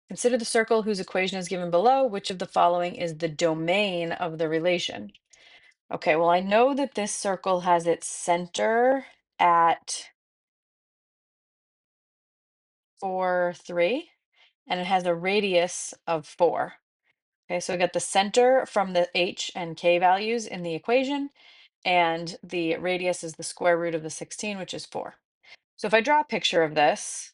Consider the circle whose equation is given below. Which of the following is the domain of the relation? Okay, well, I know that this circle has its center at 4, 3, and it has a radius of 4. Okay, so I got the center from the h and k values in the equation, and the radius is the square root of the 16, which is 4. So if I draw a picture of this,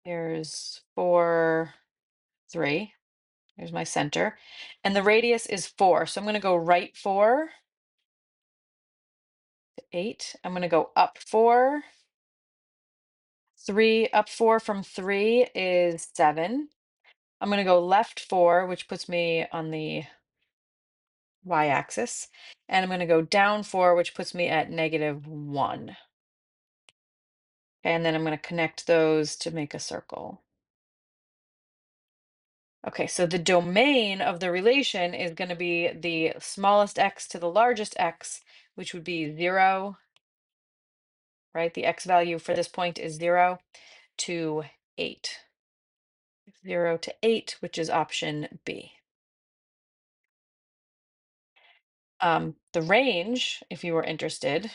here's 4, 3. There's my center. And the radius is 4. So I'm going to go right 4 to 8. I'm going to go up 4. 3 up 4 from 3 is 7. I'm going to go left 4, which puts me on the y-axis. And I'm going to go down 4, which puts me at -1. Okay, and then I'm going to connect those to make a circle. Okay, so the domain of the relation is going to be the smallest x to the largest x, which would be 0, right? The x value for this point is 0 to 8. 0 to 8, which is option B. The range, if you were interested,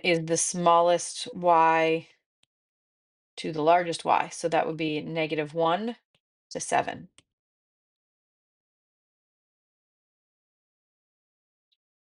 is the smallest y to the largest y. So that would be -1 to 7.